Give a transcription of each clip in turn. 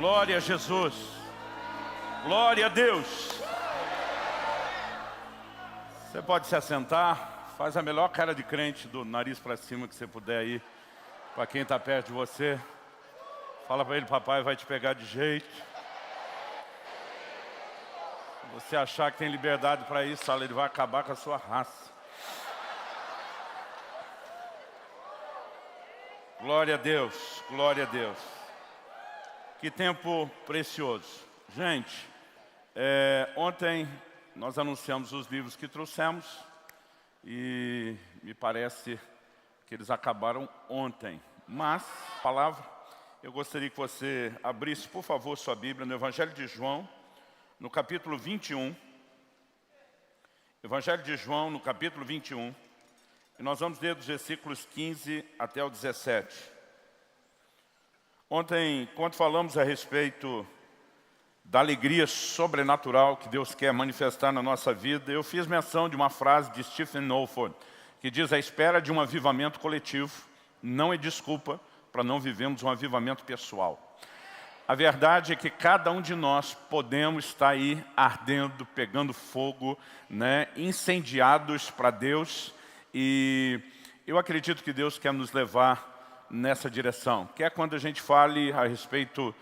Glória a Jesus. Glória a Deus. Você pode se assentar. Faz a melhor cara de crente do nariz para cima que você puder aí. Para quem está perto de você. Fala para ele, papai vai te pegar de jeito. Se você achar que tem liberdade para isso, fala, ele vai acabar com a sua raça. Glória a Deus, glória a Deus. Que tempo precioso. Gente, ontem nós anunciamos os livros que trouxemos e me parece que eles acabaram ontem. Mas, palavra, eu gostaria que você abrisse, por favor, sua Bíblia no Evangelho de João, no capítulo 21. Evangelho de João, no capítulo 21. E nós vamos ler dos versículos 15 até o 17. Ontem, quando falamos a respeito da alegria sobrenatural que Deus quer manifestar na nossa vida, eu fiz menção de uma frase de Stephen Olford, que diz: a espera de um avivamento coletivo não é desculpa para não vivermos um avivamento pessoal. A verdade é que cada um de nós podemos estar aí ardendo, pegando fogo, incendiados para Deus, e eu acredito que Deus quer nos levar nessa direção. Quer quando a gente fale a respeito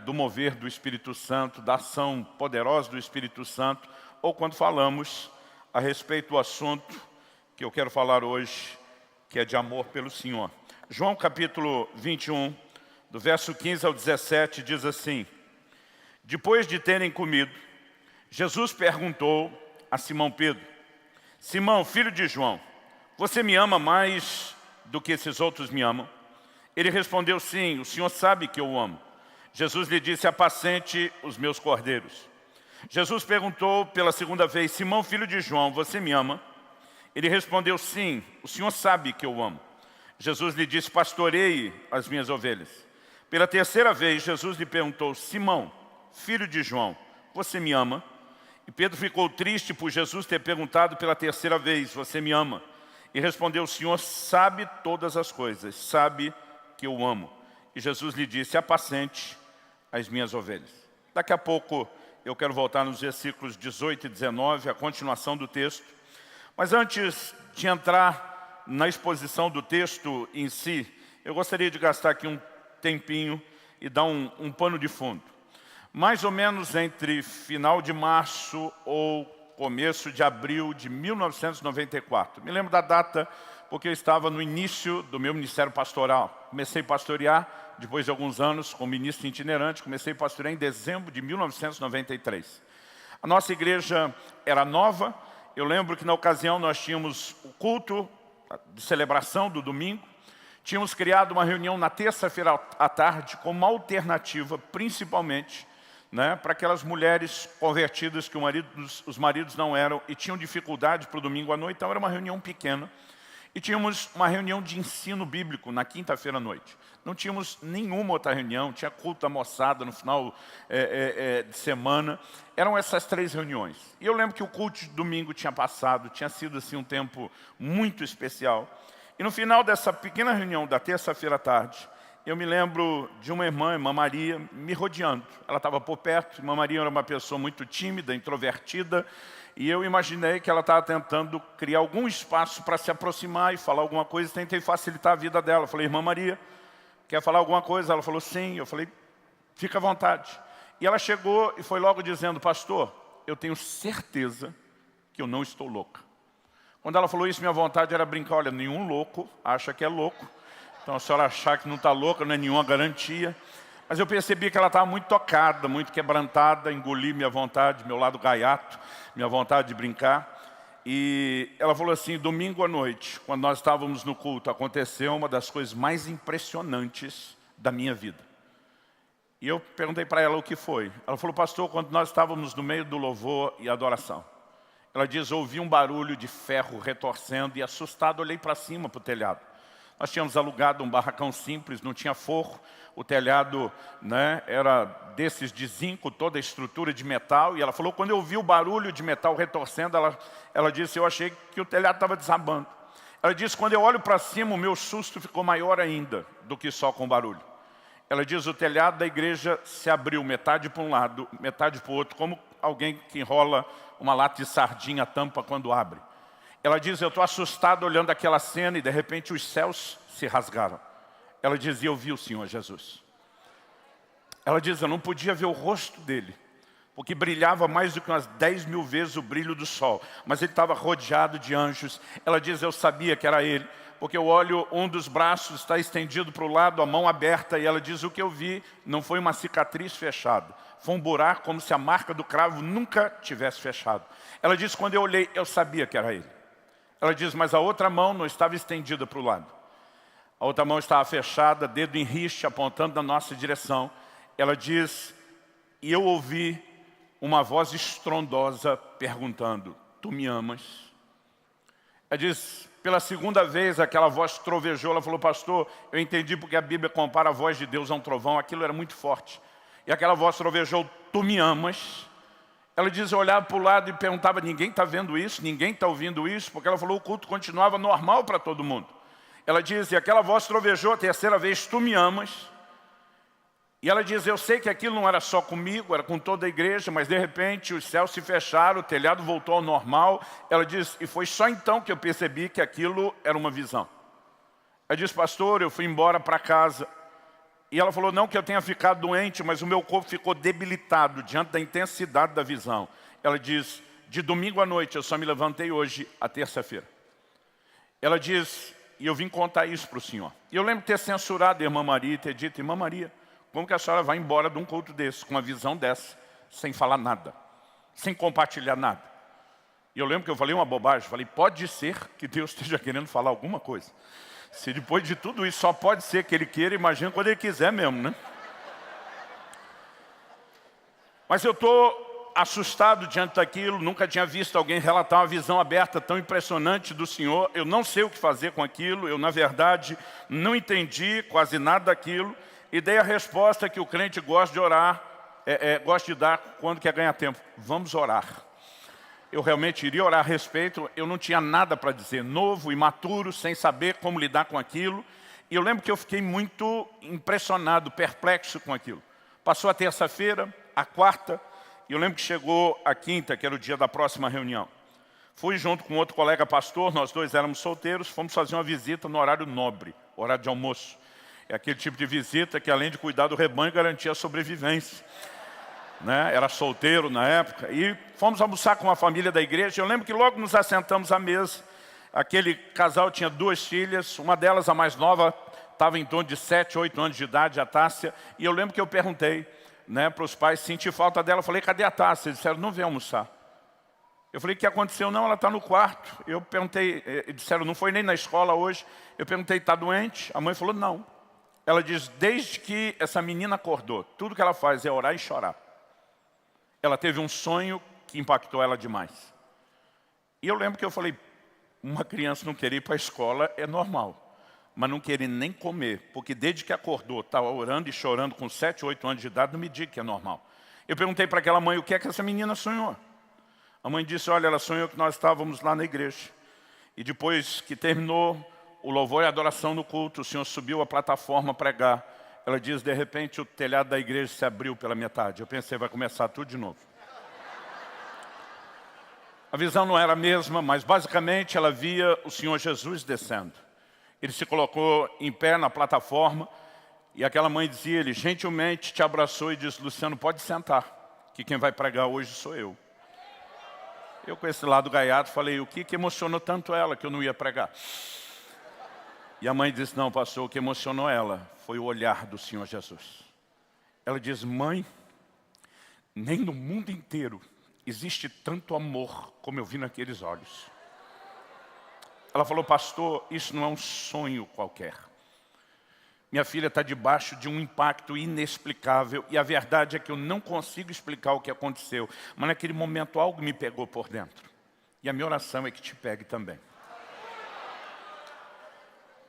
do mover do Espírito Santo, da ação poderosa do Espírito Santo, ou quando falamos a respeito do assunto que eu quero falar hoje, que é de amor pelo Senhor. João capítulo 21, do verso 15 ao 17, diz assim: depois de terem comido, Jesus perguntou a Simão Pedro: Simão, filho de João, você me ama mais do que esses outros me amam? Ele respondeu: sim, o Senhor sabe que eu o amo. Jesus lhe disse: apacente os meus cordeiros. Jesus perguntou pela segunda vez: Simão, filho de João, você me ama? Ele respondeu: sim, o Senhor sabe que eu o amo. Jesus lhe disse: pastoreie as minhas ovelhas. Pela terceira vez, Jesus lhe perguntou: Simão, filho de João, você me ama? E Pedro ficou triste por Jesus ter perguntado pela terceira vez: você me ama? E respondeu: o Senhor sabe todas as coisas, sabe que eu amo. E Jesus lhe disse: apacente as minhas ovelhas. Daqui a pouco eu quero voltar nos versículos 18 e 19, a continuação do texto. Mas antes de entrar na exposição do texto em si, eu gostaria de gastar aqui um tempinho e dar um pano de fundo. Mais ou menos entre final de março ou começo de abril de 1994. Me lembro da data porque eu estava no início do meu ministério pastoral. Comecei a pastorear depois de alguns anos como ministro itinerante. Comecei a pastorear em dezembro de 1993. A nossa igreja era nova. Eu lembro que na ocasião nós tínhamos o culto de celebração do domingo. Tínhamos criado uma reunião na terça-feira à tarde como uma alternativa, principalmente, para aquelas mulheres convertidas que os maridos não eram e tinham dificuldade para o domingo à noite. Então era uma reunião pequena. E tínhamos uma reunião de ensino bíblico na quinta-feira à noite. Não tínhamos nenhuma outra reunião, tinha culto da moçada no final de semana. Eram essas três reuniões. E eu lembro que o culto de domingo tinha passado, tinha sido assim um tempo muito especial. E no final dessa pequena reunião da terça-feira à tarde, eu me lembro de uma irmã Maria, me rodeando. Ela estava por perto. Irmã Maria era uma pessoa muito tímida, introvertida, e eu imaginei que ela estava tentando criar algum espaço para se aproximar e falar alguma coisa. Tentei facilitar a vida dela. Eu falei: irmã Maria, quer falar alguma coisa? Ela falou: sim. Eu falei: fica à vontade. E ela chegou e foi logo dizendo: pastor, eu tenho certeza que eu não estou louca. Quando ela falou isso, minha vontade era brincar: olha, nenhum louco acha que é louco. Então, a senhora achar que não está louca não é nenhuma garantia. Mas eu percebi que ela estava muito tocada, muito quebrantada, engoli minha vontade, meu lado gaiato, minha vontade de brincar. E ela falou assim: domingo à noite, quando nós estávamos no culto, aconteceu uma das coisas mais impressionantes da minha vida. E eu perguntei para ela o que foi. Ela falou: pastor, quando nós estávamos no meio do louvor e adoração, ela diz, ouvi um barulho de ferro retorcendo e assustado olhei para cima, para o telhado. Nós tínhamos alugado um barracão simples, não tinha forro. O telhado era desses de zinco, toda a estrutura de metal. E ela falou, quando eu vi o barulho de metal retorcendo, ela disse, eu achei que o telhado estava desabando. Ela disse, quando eu olho para cima, o meu susto ficou maior ainda do que só com o barulho. Ela diz, o telhado da igreja se abriu, metade para um lado, metade para o outro, como alguém que enrola uma lata de sardinha, a tampa quando abre. Ela diz, eu estou assustado olhando aquela cena e de repente os céus se rasgaram. Ela diz, eu vi o Senhor Jesus. Ela diz, eu não podia ver o rosto dele, porque brilhava mais do que umas 10 mil vezes o brilho do sol. Mas ele estava rodeado de anjos. Ela diz, eu sabia que era ele, porque eu olho, um dos braços está estendido para o lado, a mão aberta, e ela diz, o que eu vi não foi uma cicatriz fechada, foi um buraco como se a marca do cravo nunca tivesse fechado. Ela diz, quando eu olhei, eu sabia que era ele. Ela diz, mas a outra mão não estava estendida para o lado. A outra mão estava fechada, dedo em riste, apontando na nossa direção. Ela diz, e eu ouvi uma voz estrondosa perguntando, tu me amas? Ela diz, pela segunda vez aquela voz trovejou, ela falou, pastor, eu entendi porque a Bíblia compara a voz de Deus a um trovão, aquilo era muito forte. E aquela voz trovejou, tu me amas? Ela diz, eu olhava para o lado e perguntava, ninguém está vendo isso, ninguém está ouvindo isso, porque ela falou, o culto continuava normal para todo mundo. Ela diz, e aquela voz trovejou a terceira vez, tu me amas? E ela diz, eu sei que aquilo não era só comigo, era com toda a igreja, mas de repente os céus se fecharam, o telhado voltou ao normal. Ela diz, e foi só então que eu percebi que aquilo era uma visão. Ela diz, pastor, eu fui embora para casa. E ela falou, não que eu tenha ficado doente, mas o meu corpo ficou debilitado diante da intensidade da visão. Ela diz, de domingo à noite, eu só me levantei hoje, à terça-feira. Ela diz, e eu vim contar isso para o senhor. E eu lembro de ter censurado a irmã Maria e ter dito, irmã Maria, como que a senhora vai embora de um culto desse, com uma visão dessa, sem falar nada, sem compartilhar nada? E eu lembro que eu falei uma bobagem, falei, pode ser que Deus esteja querendo falar alguma coisa. Se depois de tudo isso só pode ser que Ele queira, imagina quando Ele quiser mesmo, né? Mas eu estou assustado diante daquilo, nunca tinha visto alguém relatar uma visão aberta tão impressionante do Senhor. Eu não sei o que fazer com aquilo, eu na verdade não entendi quase nada daquilo. E dei a resposta que o crente gosta de orar, gosta de dar quando quer ganhar tempo. Vamos orar. Eu realmente iria orar a respeito, eu não tinha nada para dizer, novo, imaturo, sem saber como lidar com aquilo. E eu lembro que eu fiquei muito impressionado, perplexo com aquilo. Passou a terça-feira, a quarta, e eu lembro que chegou a quinta, que era o dia da próxima reunião. Fui junto com outro colega pastor, nós dois éramos solteiros, fomos fazer uma visita no horário nobre, horário de almoço. É aquele tipo de visita que, além de cuidar do rebanho, garantia a sobrevivência. Né? Era solteiro na época. E fomos almoçar com uma família da igreja. Eu lembro que logo nos assentamos à mesa. Aquele casal tinha 2 filhas. Uma delas, a mais nova, estava em torno de 7, 8 anos de idade, a Tássia. E eu lembro que eu perguntei, né, para os pais, senti falta dela. Eu falei, cadê a Tássia? Eles disseram, não veio almoçar. Eu falei, o que aconteceu? Não, ela está no quarto. Eu perguntei, eles disseram, não foi nem na escola hoje. Eu perguntei, está doente? A mãe falou, não. Ela diz, desde que essa menina acordou, tudo que ela faz é orar e chorar. Ela teve um sonho que impactou ela demais. E eu lembro que eu falei, uma criança não querer ir para a escola é normal, mas não querer nem comer, porque desde que acordou, estava orando e chorando com 7, 8 anos de idade, não me diga que é normal. Eu perguntei para aquela mãe, o que é que essa menina sonhou? A mãe disse, olha, ela sonhou que nós estávamos lá na igreja. E depois que terminou o louvor e a adoração no culto, o Senhor subiu a plataforma a pregar. Ela diz, de repente, o telhado da igreja se abriu pela metade. Eu pensei, vai começar tudo de novo. A visão não era a mesma, mas basicamente ela via o Senhor Jesus descendo. Ele se colocou em pé na plataforma e aquela mãe dizia, ele gentilmente te abraçou e disse, Luciano, pode sentar, que quem vai pregar hoje sou eu. Eu com esse lado gaiato falei, o que emocionou tanto ela que eu não ia pregar? E a mãe disse, não, pastor, o que emocionou ela foi o olhar do Senhor Jesus. Ela diz, mãe, nem no mundo inteiro existe tanto amor como eu vi naqueles olhos. Ela falou, pastor, isso não é um sonho qualquer. Minha filha está debaixo de um impacto inexplicável e a verdade é que eu não consigo explicar o que aconteceu, mas naquele momento algo me pegou por dentro. E a minha oração é que te pegue também.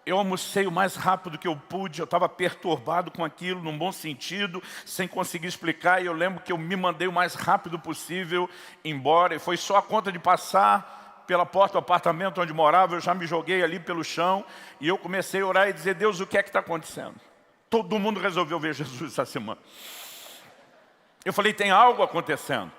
Eu almocei o mais rápido que eu pude, eu estava perturbado com aquilo, num bom sentido, sem conseguir explicar, e eu lembro que eu me mandei o mais rápido possível embora, e foi só a conta de passar pela porta do apartamento onde morava, eu já me joguei ali pelo chão, e eu comecei a orar e dizer, Deus, o que é que está acontecendo? Todo mundo resolveu ver Jesus essa semana. Eu falei, tem algo acontecendo.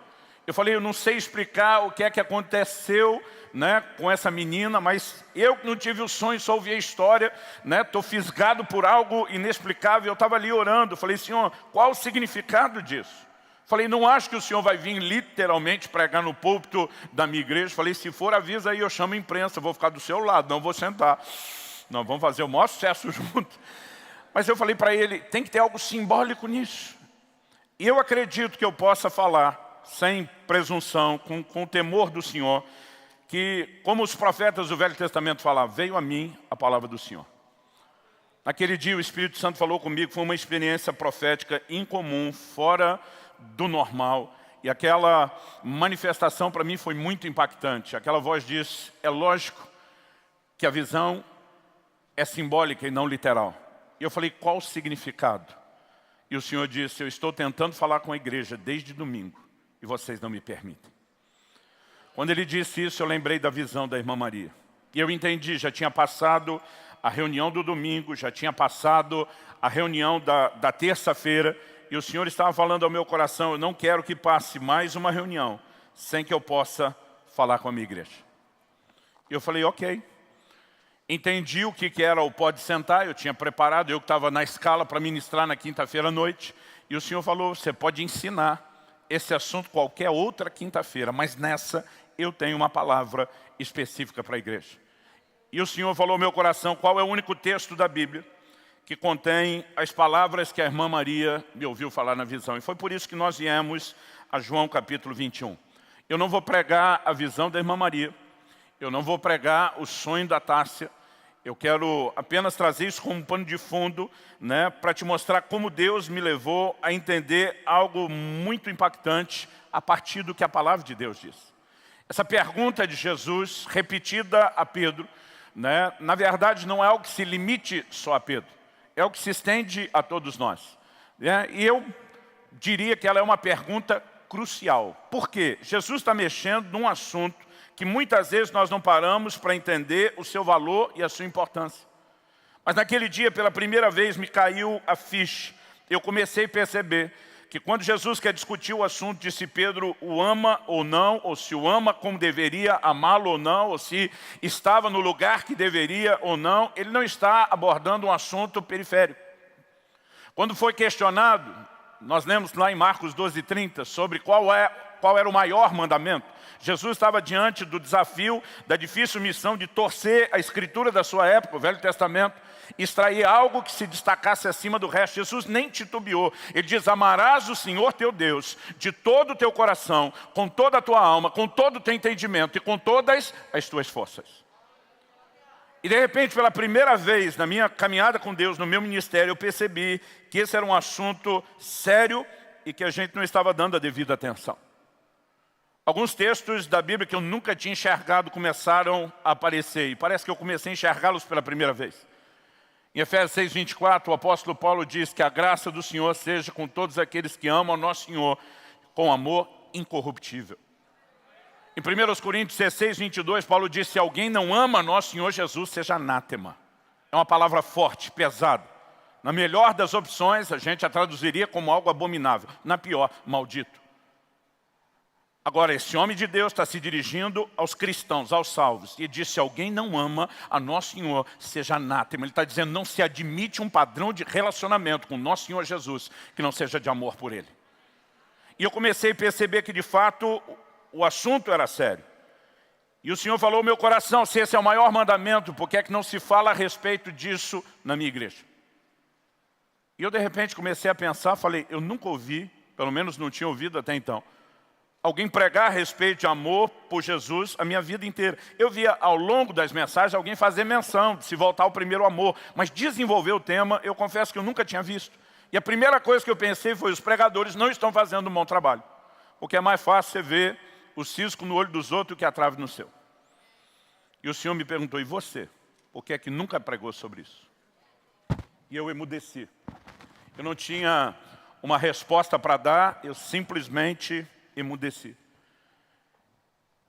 Eu falei, eu não sei explicar o que é que aconteceu, né, com essa menina, mas eu não tive o sonho, só ouvi a história, né, estou fisgado por algo inexplicável. Eu estava ali orando, falei, Senhor, qual o significado disso? Falei, não acho que o Senhor vai vir literalmente pregar no púlpito da minha igreja. Falei, se for, avisa aí, eu chamo a imprensa, vou ficar do seu lado, não vou sentar. Nós vamos fazer o maior sucesso junto. Mas eu falei para ele, tem que ter algo simbólico nisso. E eu acredito que eu possa falar, sem presunção, com o temor do Senhor, que, como os profetas do Velho Testamento falavam, veio a mim a palavra do Senhor. Naquele dia o Espírito Santo falou comigo, foi uma experiência profética incomum, fora do normal. E aquela manifestação para mim foi muito impactante. Aquela voz disse, é lógico que a visão é simbólica e não literal. E eu falei, qual o significado? E o Senhor disse, eu estou tentando falar com a igreja desde domingo e vocês não me permitem. Quando ele disse isso, eu lembrei da visão da irmã Maria. E eu entendi, já tinha passado a reunião do domingo, já tinha passado a reunião da terça-feira, e o Senhor estava falando ao meu coração, eu não quero que passe mais uma reunião sem que eu possa falar com a minha igreja. E eu falei, ok. Entendi o que era o pode sentar, eu tinha preparado, eu que estava na escala para ministrar na quinta-feira à noite, e o Senhor falou, você pode ensinar esse assunto qualquer outra quinta-feira, mas nessa eu tenho uma palavra específica para a igreja. E o Senhor falou ao meu coração, qual é o único texto da Bíblia que contém as palavras que a irmã Maria me ouviu falar na visão. E foi por isso que nós viemos a João capítulo 21. Eu não vou pregar a visão da irmã Maria, eu não vou pregar o sonho da Tássia, eu quero apenas trazer isso como um pano de fundo, né, para te mostrar como Deus me levou a entender algo muito impactante a partir do que a palavra de Deus diz. Essa pergunta de Jesus, repetida a Pedro, né, na verdade não é algo que se limite só a Pedro, é o que se estende a todos nós. Né? E eu diria que ela é uma pergunta crucial. Por quê? Jesus está mexendo num assunto que muitas vezes nós não paramos para entender o seu valor e a sua importância. Mas naquele dia, pela primeira vez, me caiu a ficha. Eu comecei a perceber que quando Jesus quer discutir o assunto de se Pedro o ama ou não, ou se o ama como deveria amá-lo ou não, ou se estava no lugar que deveria ou não, ele não está abordando um assunto periférico. Quando foi questionado, nós lemos lá em Marcos 12:30, sobre qual era o maior mandamento. Jesus estava diante do desafio, da difícil missão de torcer a escritura da sua época, o Velho Testamento, extrair algo que se destacasse acima do resto. Jesus nem titubeou. Ele diz, amarás o Senhor teu Deus de todo o teu coração, com toda a tua alma, com todo o teu entendimento e com todas as tuas forças. E de repente, pela primeira vez na minha caminhada com Deus, no meu ministério, eu percebi que esse era um assunto sério e que a gente não estava dando a devida atenção. Alguns textos da Bíblia que eu nunca tinha enxergado começaram a aparecer, e parece que eu comecei a enxergá-los pela primeira vez. Em Efésios 6:24, o apóstolo Paulo diz que a graça do Senhor seja com todos aqueles que amam ao nosso Senhor, com amor incorruptível. Em 1 Coríntios 16:22, Paulo diz, se alguém não ama nosso Senhor Jesus, seja anátema. É uma palavra forte, pesada. Na melhor das opções, a gente a traduziria como algo abominável. Na pior, maldito. Agora, esse homem de Deus está se dirigindo aos cristãos, aos salvos, e diz, se alguém não ama a nosso Senhor, seja anátema. Ele está dizendo, não se admite um padrão de relacionamento com nosso Senhor Jesus, que não seja de amor por Ele. E eu comecei a perceber que, de fato, o assunto era sério. E o Senhor falou ao meu coração, se esse é o maior mandamento, por que é que não se fala a respeito disso na minha igreja? E eu, de repente, comecei a pensar, falei, eu nunca ouvi, pelo menos não tinha ouvido até então, alguém pregar a respeito de amor por Jesus a minha vida inteira. Eu via ao longo das mensagens alguém fazer menção de se voltar ao primeiro amor, mas desenvolver o tema, eu confesso que eu nunca tinha visto. E a primeira coisa que eu pensei foi, os pregadores não estão fazendo um bom trabalho. Porque é mais fácil você ver o cisco no olho dos outros do que a trave no seu. E o Senhor me perguntou, e você? Por que é que nunca pregou sobre isso? E eu emudeci. Eu não tinha uma resposta para dar, eu simplesmente emudeci.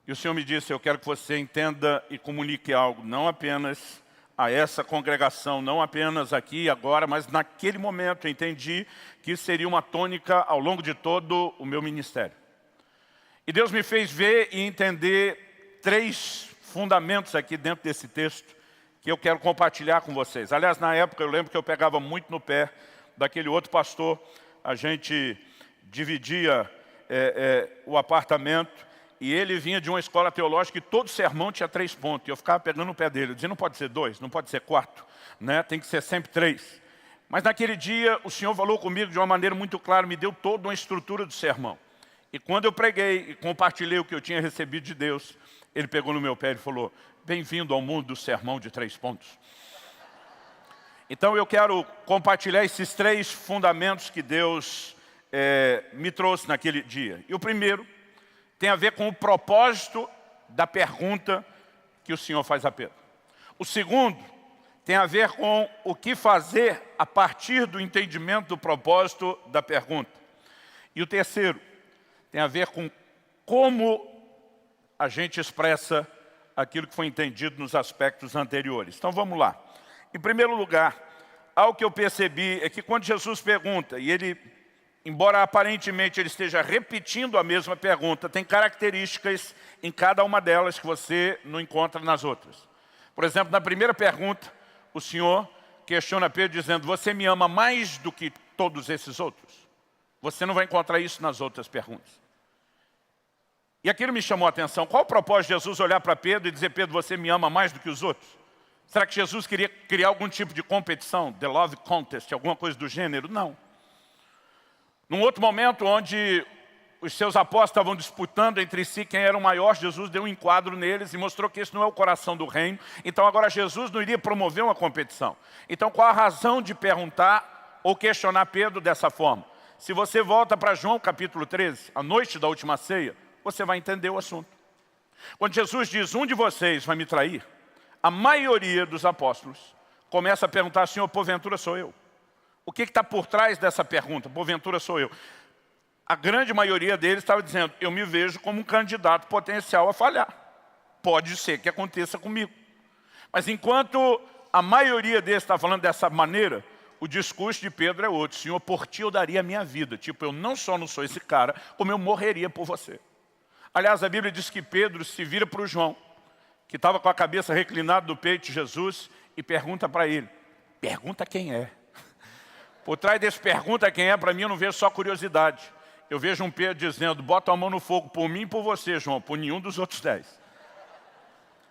E o Senhor me disse, eu quero que você entenda e comunique algo, não apenas a essa congregação, não apenas aqui e agora, mas naquele momento eu entendi que isso seria uma tônica ao longo de todo o meu ministério. E Deus me fez ver e entender 3 fundamentos aqui dentro desse texto que eu quero compartilhar com vocês. Aliás, na época eu lembro que eu pegava muito no pé daquele outro pastor, a gente dividia o apartamento, e ele vinha de uma escola teológica e todo sermão tinha 3 pontos. E eu ficava pegando no pé dele. Eu dizia, não pode ser 2, não pode ser 4, né? Tem que ser sempre 3. Mas naquele dia o Senhor falou comigo de uma maneira muito clara, me deu toda uma estrutura do sermão. E quando eu preguei e compartilhei o que eu tinha recebido de Deus, ele pegou no meu pé e falou, bem-vindo ao mundo do sermão de 3 pontos. Então eu quero compartilhar esses 3 fundamentos que Deus me trouxe naquele dia. E o primeiro tem a ver com o propósito da pergunta que o Senhor faz a Pedro. O segundo tem a ver com o que fazer a partir do entendimento do propósito da pergunta. E o terceiro tem a ver com como a gente expressa aquilo que foi entendido nos aspectos anteriores. Então vamos lá. Em primeiro lugar, algo que eu percebi é que quando Jesus pergunta, e ele, embora aparentemente ele esteja repetindo a mesma pergunta, tem características em cada uma delas que você não encontra nas outras. Por exemplo, na primeira pergunta, o Senhor questiona Pedro dizendo, você me ama mais do que todos esses outros? Você não vai encontrar isso nas outras perguntas. E aquilo me chamou a atenção. Qual o propósito de Jesus olhar para Pedro e dizer, Pedro, você me ama mais do que os outros? Será que Jesus queria criar algum tipo de competição, the love contest, alguma coisa do gênero? Não. Num outro momento, onde os seus apóstolos estavam disputando entre si quem era o maior, Jesus deu um enquadro neles e mostrou que esse não é o coração do reino. Então agora Jesus não iria promover uma competição. Então qual a razão de perguntar ou questionar Pedro dessa forma? Se você volta para João capítulo 13, a noite da última ceia, você vai entender o assunto. Quando Jesus diz, um de vocês vai me trair, a maioria dos apóstolos começa a perguntar, Senhor, porventura sou eu? O que está por trás dessa pergunta? Porventura sou eu? A grande maioria deles estava dizendo, eu me vejo como um candidato potencial a falhar. Pode ser que aconteça comigo. Mas enquanto a maioria deles está falando dessa maneira, o discurso de Pedro é outro. Senhor, por ti eu daria a minha vida. Tipo, eu não só não sou esse cara, como eu morreria por você. Aliás, a Bíblia diz que Pedro se vira para o João, que estava com a cabeça reclinada no peito de Jesus, e pergunta para ele, pergunta quem é. Por trás desse pergunta quem é, para mim eu não vejo só curiosidade. Eu vejo um Pedro dizendo, bota a mão no fogo por mim e por você, João, por nenhum dos outros 10.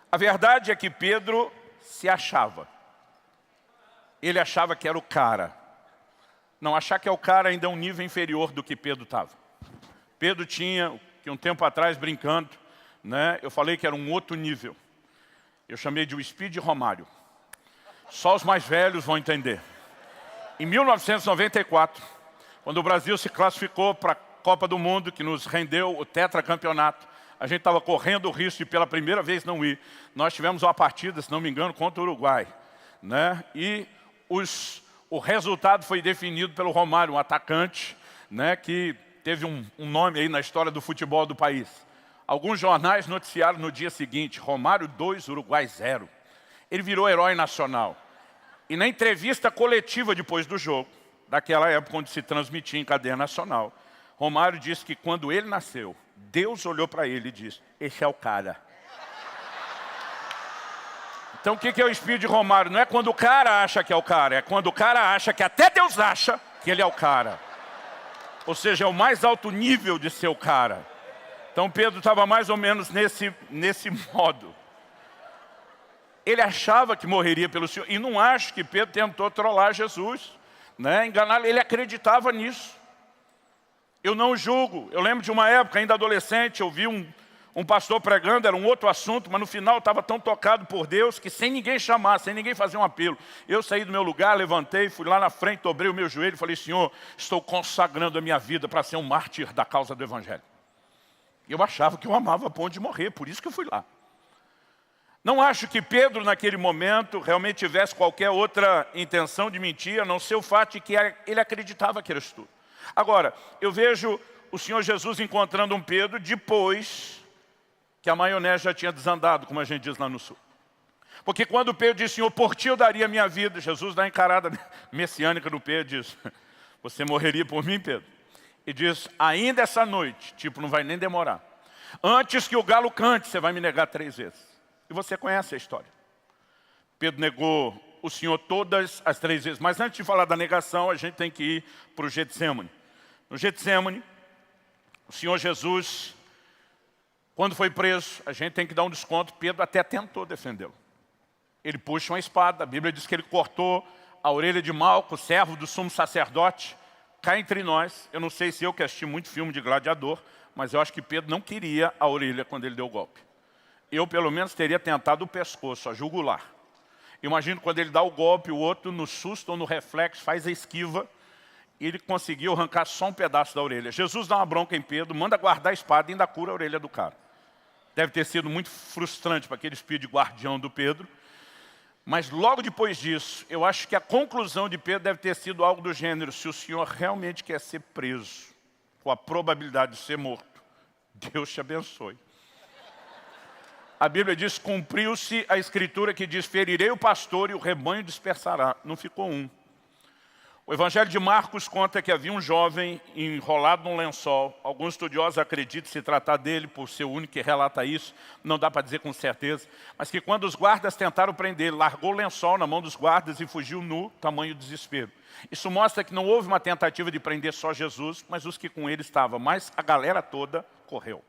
A verdade é que Pedro se achava. Ele achava que era o cara. Não, achar que é o cara ainda é um nível inferior do que Pedro estava. Pedro tinha, que um tempo atrás, brincando, né, eu falei que era um outro nível. Eu chamei de o Speed Romário. Só os mais velhos vão entender. Em 1994, quando o Brasil se classificou para a Copa do Mundo, que nos rendeu o tetracampeonato, a gente estava correndo o risco de pela primeira vez não ir. Nós tivemos uma partida, se não me engano, contra o Uruguai, né? E o resultado foi definido pelo Romário, um atacante, né, que teve um nome aí na história do futebol do país. Alguns jornais noticiaram no dia seguinte, Romário 2, Uruguai 0. Ele virou herói nacional. E na entrevista coletiva depois do jogo, daquela época onde se transmitia em cadeia nacional, Romário disse que quando ele nasceu, Deus olhou para ele e disse, esse é o cara. Então o que é o espírito de Romário? Não é quando o cara acha que é o cara, é quando o cara acha que até Deus acha que ele é o cara. Ou seja, é o mais alto nível de ser o cara. Então Pedro estava mais ou menos nesse modo. Ele achava que morreria pelo Senhor. E não acho que Pedro tentou trollar Jesus, né? Enganá-lo. Ele acreditava nisso. Eu não julgo. Eu lembro de uma época, ainda adolescente, eu vi um pastor pregando, era um outro assunto, mas no final eu estava tão tocado por Deus que sem ninguém chamar, sem ninguém fazer um apelo. Eu saí do meu lugar, levantei, fui lá na frente, dobrei o meu joelho e falei, Senhor, estou consagrando a minha vida para ser um mártir da causa do Evangelho. Eu achava que eu amava a ponto de morrer, por isso que eu fui lá. Não acho que Pedro, naquele momento, realmente tivesse qualquer outra intenção de mentir, a não ser o fato de que ele acreditava que era isso tudo. Agora, eu vejo o Senhor Jesus encontrando um Pedro depois que a maionese já tinha desandado, como a gente diz lá no sul. Porque quando Pedro disse, Senhor, por ti eu daria a minha vida, Jesus dá a encarada messiânica no Pedro e diz, você morreria por mim, Pedro? E diz, ainda essa noite, tipo, não vai nem demorar. Antes que o galo cante, você vai me negar 3 vezes. E você conhece a história. Pedro negou o Senhor todas as 3 vezes. Mas antes de falar da negação, a gente tem que ir para o Getsemane. No Getsemane, o Senhor Jesus, quando foi preso, a gente tem que dar um desconto. Pedro até tentou defendê-lo. Ele puxa uma espada. A Bíblia diz que ele cortou a orelha de Malco, servo do sumo sacerdote. Cá entre nós, eu não sei se eu que assisti muito filme de gladiador, mas eu acho que Pedro não queria a orelha quando ele deu o golpe. Eu, pelo menos, teria tentado o pescoço, a jugular. Imagino quando ele dá o golpe, o outro, no susto ou no reflexo, faz a esquiva, e ele conseguiu arrancar só um pedaço da orelha. Jesus dá uma bronca em Pedro, manda guardar a espada e ainda cura a orelha do cara. Deve ter sido muito frustrante para aquele espírito de guardião do Pedro. Mas logo depois disso, eu acho que a conclusão de Pedro deve ter sido algo do gênero, se o Senhor realmente quer ser preso, com a probabilidade de ser morto, Deus te abençoe. A Bíblia diz, cumpriu-se a escritura que diz, ferirei o pastor e o rebanho dispersará. Não ficou um. O Evangelho de Marcos conta que havia um jovem enrolado num lençol. Alguns estudiosos acreditam se tratar dele, por ser o único que relata isso, não dá para dizer com certeza, mas que quando os guardas tentaram prender, largou o lençol na mão dos guardas e fugiu nu, tamanho desespero. Isso mostra que não houve uma tentativa de prender só Jesus, mas os que com ele estavam, mas a galera toda correu.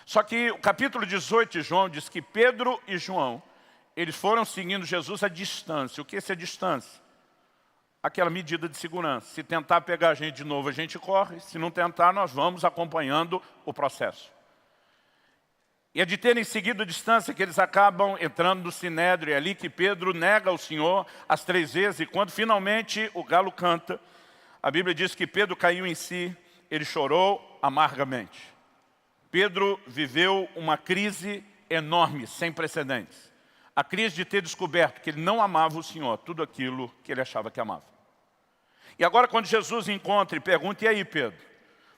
Só que o capítulo 18 de João diz que Pedro e João, eles foram seguindo Jesus à distância. O que é essa distância? Aquela medida de segurança. Se tentar pegar a gente de novo, a gente corre. Se não tentar, nós vamos acompanhando o processo. E é de terem seguido a distância que eles acabam entrando no Sinédrio. É ali que Pedro nega o Senhor as 3 vezes. E quando finalmente o galo canta, a Bíblia diz que Pedro caiu em si, ele chorou amargamente. Pedro viveu uma crise enorme, sem precedentes. A crise de ter descoberto que ele não amava o Senhor, tudo aquilo que ele achava que amava. E agora quando Jesus encontra e pergunta, e aí Pedro,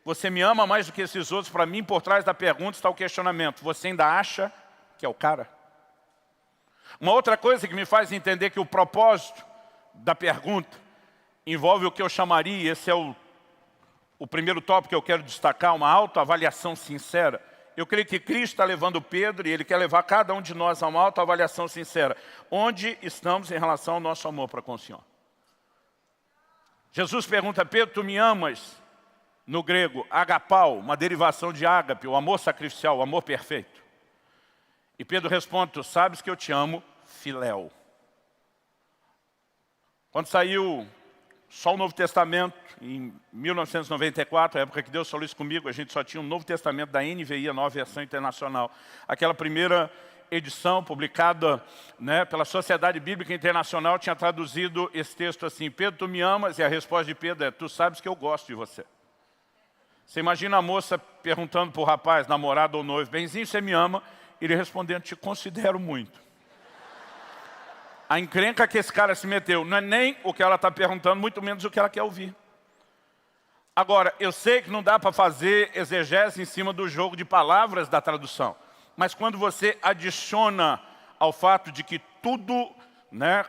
você me ama mais do que esses outros? Para mim, por trás da pergunta está o questionamento, você ainda acha que é o cara? Uma outra coisa que me faz entender que o propósito da pergunta envolve o que eu chamaria, esse é o primeiro tópico que eu quero destacar, uma autoavaliação sincera. Eu creio que Cristo está levando Pedro e Ele quer levar cada um de nós a uma autoavaliação sincera. Onde estamos em relação ao nosso amor para com o Senhor? Jesus pergunta a Pedro, tu me amas? No grego, agapau, uma derivação de ágape, o amor sacrificial, o amor perfeito. E Pedro responde, tu sabes que eu te amo, filéu. Quando saiu só o Novo Testamento, em 1994, a época que Deus falou isso comigo, a gente só tinha o Novo Testamento da NVI, a Nova Versão Internacional. Aquela primeira edição publicada pela Sociedade Bíblica Internacional tinha traduzido esse texto assim, Pedro, tu me amas? E a resposta de Pedro é, tu sabes que eu gosto de você. Você imagina a moça perguntando para o rapaz, namorado ou noivo, benzinho, você me ama? Ele respondendo, te considero muito. A encrenca que esse cara se meteu não é nem o que ela está perguntando, muito menos o que ela quer ouvir. Agora, eu sei que não dá para fazer exegese em cima do jogo de palavras da tradução, mas quando você adiciona ao fato de que tudo,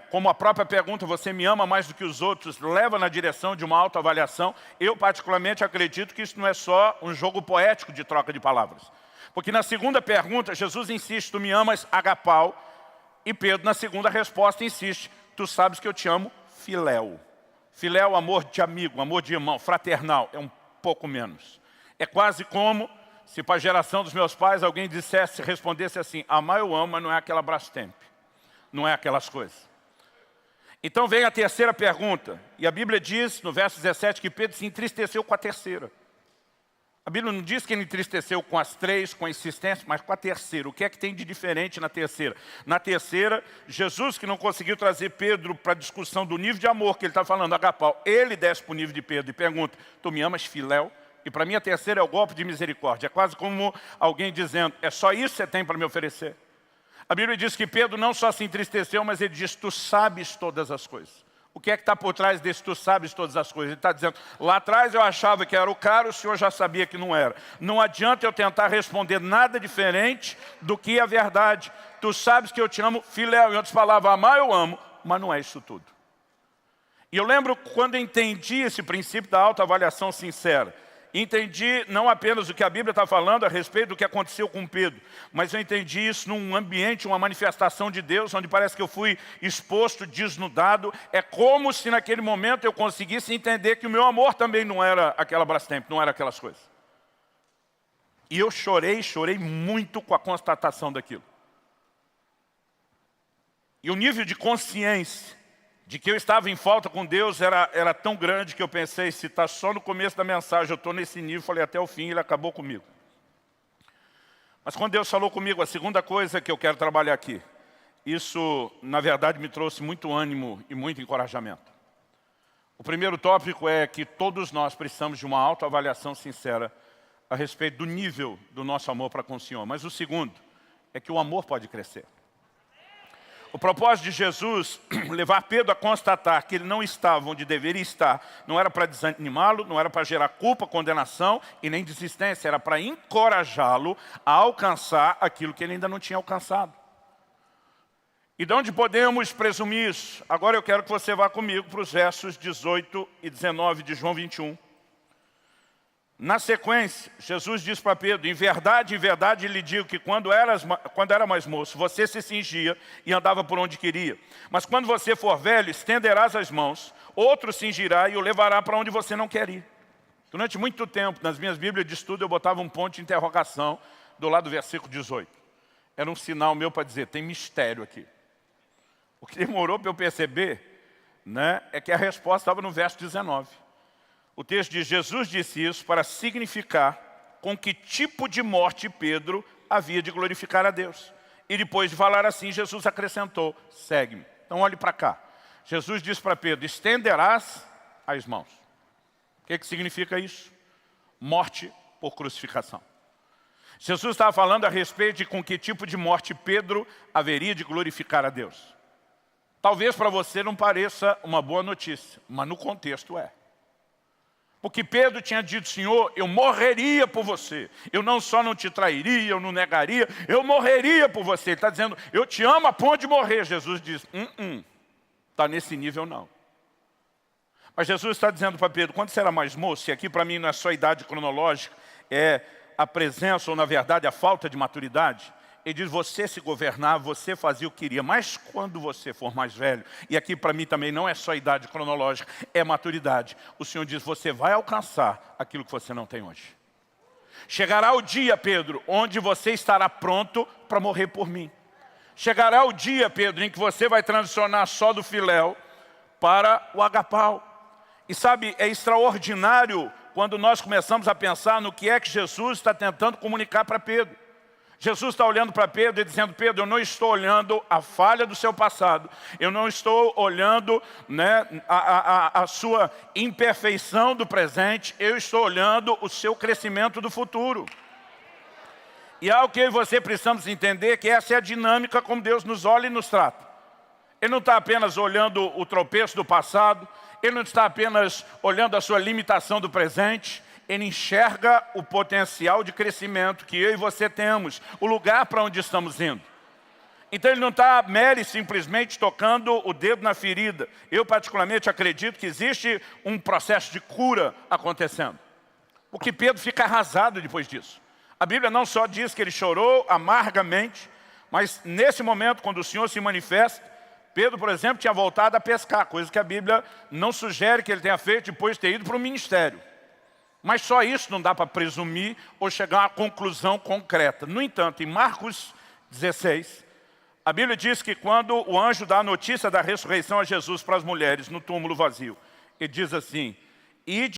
como a própria pergunta, você me ama mais do que os outros, leva na direção de uma autoavaliação, eu particularmente acredito que isso não é só um jogo poético de troca de palavras. Porque na segunda pergunta, Jesus insiste, tu me amas, agapau, e Pedro, na segunda resposta, insiste, tu sabes que eu te amo, filéu. Filéu, amor de amigo, amor de irmão, fraternal, é um pouco menos. É quase como se para a geração dos meus pais alguém respondesse assim, amar eu amo, mas não é aquela Brastemp, não é aquelas coisas. Então vem a terceira pergunta, e a Bíblia diz, no verso 17, que Pedro se entristeceu com a terceira. A Bíblia não diz que ele entristeceu com as 3, com a insistência, mas com a terceira. O que é que tem de diferente na terceira? Na terceira, Jesus, que não conseguiu trazer Pedro para a discussão do nível de amor que ele está falando, agapau, ele desce para o nível de Pedro e pergunta, tu me amas, filéu? E para mim a terceira é o golpe de misericórdia. É quase como alguém dizendo, é só isso que você tem para me oferecer? A Bíblia diz que Pedro não só se entristeceu, mas ele diz, tu sabes todas as coisas. O que é que está por trás desse tu sabes todas as coisas? Ele está dizendo, lá atrás eu achava que era o cara, o Senhor já sabia que não era. Não adianta eu tentar responder nada diferente do que a verdade. Tu sabes que eu te amo, filéu. Em outras palavras, amar eu amo, mas não é isso tudo. E eu lembro quando eu entendi esse princípio da autoavaliação sincera. Entendi não apenas o que a Bíblia está falando a respeito do que aconteceu com Pedro, mas eu entendi isso num ambiente, uma manifestação de Deus, onde parece que eu fui exposto, desnudado. É como se naquele momento eu conseguisse entender que o meu amor também não era aquela Brastemp, não era aquelas coisas. E eu chorei muito com a constatação daquilo. E o nível de consciência de que eu estava em falta com Deus era tão grande que eu pensei, se está só no começo da mensagem, eu estou nesse nível, falei até o fim, ele acabou comigo. Mas quando Deus falou comigo, a segunda coisa que eu quero trabalhar aqui, isso na verdade me trouxe muito ânimo e muito encorajamento. O primeiro tópico é que todos nós precisamos de uma autoavaliação sincera a respeito do nível do nosso amor para com o Senhor. Mas o segundo é que o amor pode crescer. O propósito de Jesus, levar Pedro a constatar que ele não estava onde deveria estar, não era para desanimá-lo, não era para gerar culpa, condenação e nem desistência, era para encorajá-lo a alcançar aquilo que ele ainda não tinha alcançado. E de onde podemos presumir isso? Agora eu quero que você vá comigo para os versos 18 e 19 de João 21. Na sequência, Jesus diz para Pedro, em verdade lhe digo que quando era mais moço, você se cingia e andava por onde queria. Mas quando você for velho, estenderás as mãos, outro cingirá e o levará para onde você não quer ir. Durante muito tempo, nas minhas bíblias de estudo, eu botava um ponto de interrogação do lado do versículo 18. Era um sinal meu para dizer, tem mistério aqui. O que demorou para eu perceber, é que a resposta estava no verso 19. O texto diz, Jesus disse isso para significar com que tipo de morte Pedro havia de glorificar a Deus. E depois de falar assim, Jesus acrescentou, segue-me. Então olhe para cá. Jesus disse para Pedro, estenderás as mãos. O que significa isso? Morte por crucificação. Jesus estava falando a respeito de com que tipo de morte Pedro haveria de glorificar a Deus. Talvez para você não pareça uma boa notícia, mas no contexto é. Porque Pedro tinha dito, Senhor, eu morreria por você. Eu não só não te trairia, eu não negaria, eu morreria por você. Ele está dizendo, eu te amo a ponto de morrer. Jesus diz, está nesse nível não. Mas Jesus está dizendo para Pedro, quando você era mais moço, e aqui para mim não é só a idade cronológica, é a presença ou na verdade a falta de maturidade. Ele diz, você se governava, você fazia o que queria, mas quando você for mais velho, e aqui para mim também não é só idade cronológica, é maturidade. O Senhor diz, você vai alcançar aquilo que você não tem hoje. Chegará o dia, Pedro, onde você estará pronto para morrer por mim. Chegará o dia, Pedro, em que você vai transicionar só do filéu para o agapau. E sabe, é extraordinário quando nós começamos a pensar no que é que Jesus está tentando comunicar para Pedro. Jesus está olhando para Pedro e dizendo, Pedro, eu não estou olhando a falha do seu passado, eu não estou olhando a sua imperfeição do presente, eu estou olhando o seu crescimento do futuro. E algo que eu e você precisamos entender que essa é a dinâmica como Deus nos olha e nos trata. Ele não está apenas olhando o tropeço do passado, Ele não está apenas olhando a sua limitação do presente, Ele enxerga o potencial de crescimento que eu e você temos, o lugar para onde estamos indo. Então Ele não está simplesmente tocando o dedo na ferida. Eu particularmente acredito que existe um processo de cura acontecendo. Porque Pedro fica arrasado depois disso. A Bíblia não só diz que ele chorou amargamente, mas nesse momento, quando o Senhor se manifesta, Pedro, por exemplo, tinha voltado a pescar, coisa que a Bíblia não sugere que ele tenha feito depois de ter ido para o ministério. Mas só isso não dá para presumir ou chegar a uma conclusão concreta. No entanto, em Marcos 16, a Bíblia diz que quando o anjo dá a notícia da ressurreição a Jesus para as mulheres no túmulo vazio, ele diz assim, ide